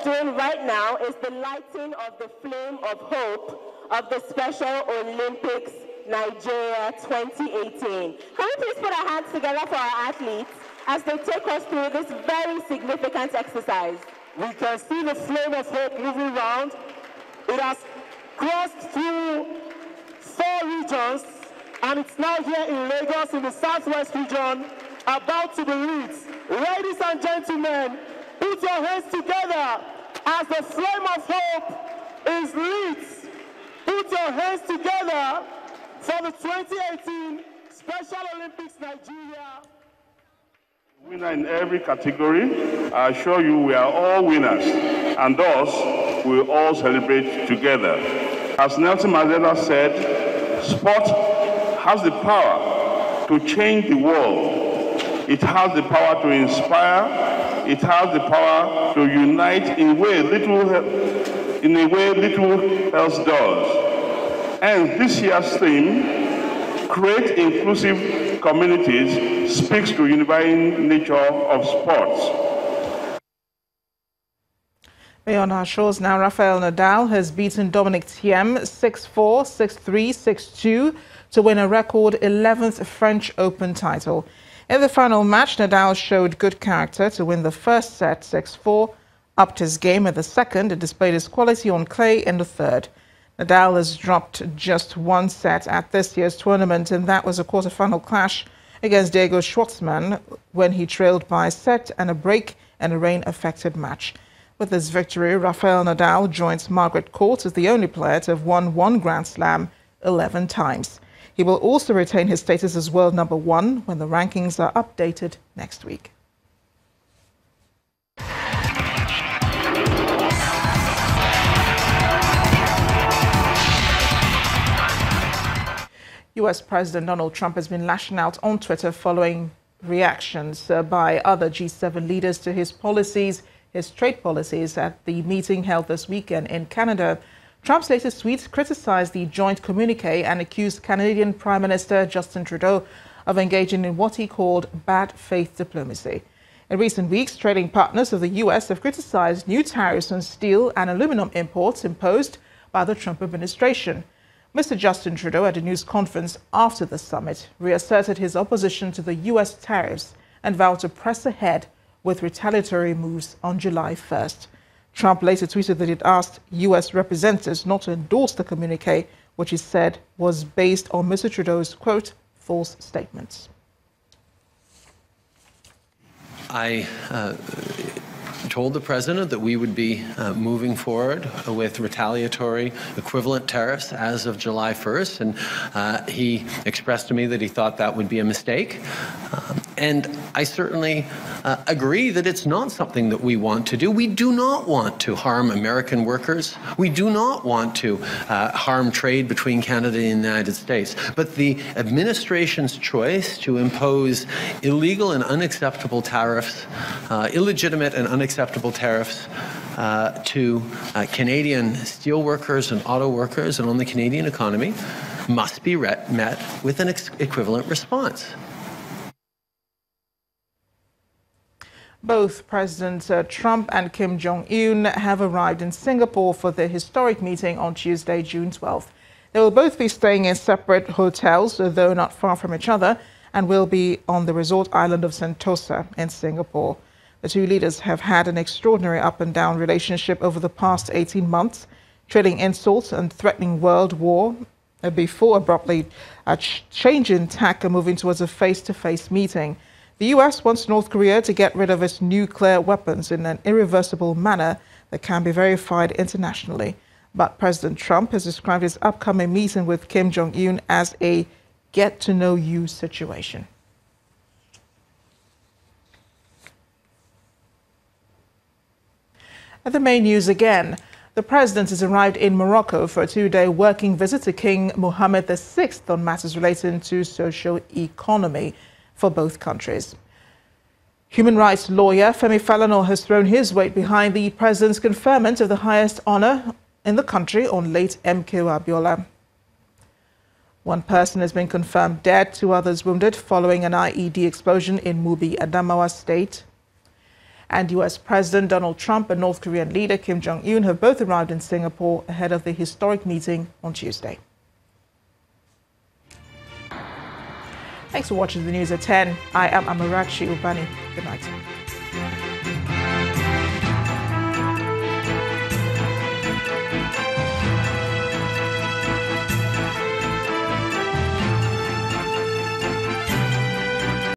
Doing right now is the lighting of the flame of hope of the Special Olympics Nigeria 2018. Can we please put our hands together for our athletes as they take us through this very significant exercise? We can see the flame of hope moving around. It has crossed through 4 regions, and it's now here in Lagos in the Southwest region, about to be lit. Ladies and gentlemen, put your hands together as the flame of hope is lit. Put your hands together for the 2018 Special Olympics Nigeria. Winner in every category. I assure you we are all winners, and thus we will all celebrate together. As Nelson Mandela said, sport has the power to change the world. It has the power to inspire. It has the power to unite in a way little else does. And this year's theme, Create Inclusive Communities, speaks to unifying nature of sports. On our shows now, Rafael Nadal has beaten Dominic Thiem 6-4, 6-3, 6-2 to win a record 11th French Open title. In the final match, Nadal showed good character to win the first set 6-4, upped his game in the second and displayed his quality on clay in the third. Nadal has dropped just one set at this year's tournament, and that was a quarterfinal clash against Diego Schwartzman when he trailed by a set and a break in a rain-affected match. With this victory, Rafael Nadal joins Margaret Court as the only player to have won one Grand Slam 11 times. He will also retain his status as world number 1 when the rankings are updated next week. U.S. President Donald Trump has been lashing out on Twitter following reactions by other G7 leaders to his policies, his trade policies at the meeting held this weekend in Canada. Trump's latest tweets criticized the joint communique and accused Canadian Prime Minister Justin Trudeau of engaging in what he called bad faith diplomacy. In recent weeks, trading partners of the U.S. have criticized new tariffs on steel and aluminum imports imposed by the Trump administration. Mr. Justin Trudeau, at a news conference after the summit, reasserted his opposition to the U.S. tariffs and vowed to press ahead with retaliatory moves on July 1st. Trump later tweeted that he'd asked U.S. representatives not to endorse the communique, which he said was based on Mr. Trudeau's, quote, false statements. I told the president that we would be moving forward with retaliatory equivalent tariffs as of July 1st, and he expressed to me that he thought that would be a mistake. And I certainly agree that it's not something that we want to do. We do not want to harm American workers. We do not want to harm trade between Canada and the United States. But the administration's choice to impose illegal and unacceptable tariffs, illegitimate and unacceptable tariffs to Canadian steel workers and auto workers and on the Canadian economy must be met with an equivalent response. Both Presidents Trump and Kim Jong-un have arrived in Singapore for their historic meeting on Tuesday, June 12th. They will both be staying in separate hotels, though not far from each other, and will be on the resort island of Sentosa in Singapore. The two leaders have had an extraordinary up-and-down relationship over the past 18 months, trading insults and threatening world war before abruptly changing tack and moving towards a face-to-face meeting. The U.S. wants North Korea to get rid of its nuclear weapons in an irreversible manner that can be verified internationally. But President Trump has described his upcoming meeting with Kim Jong-un as a get-to-know-you situation. At the main news again, the president has arrived in Morocco for a 2-day working visit to King Mohammed VI on matters relating to social economy for both countries. Human rights lawyer Femi Falana has thrown his weight behind the president's conferment of the highest honor in the country on late MKO Abiola. One person has been confirmed dead, 2 others wounded following an IED explosion in Mubi, Adamawa State. And U.S. President Donald Trump and North Korean leader Kim Jong-un have both arrived in Singapore ahead of the historic meeting on Tuesday. Thanks for watching the news at 10. I am Amarachi Ubani. Good night.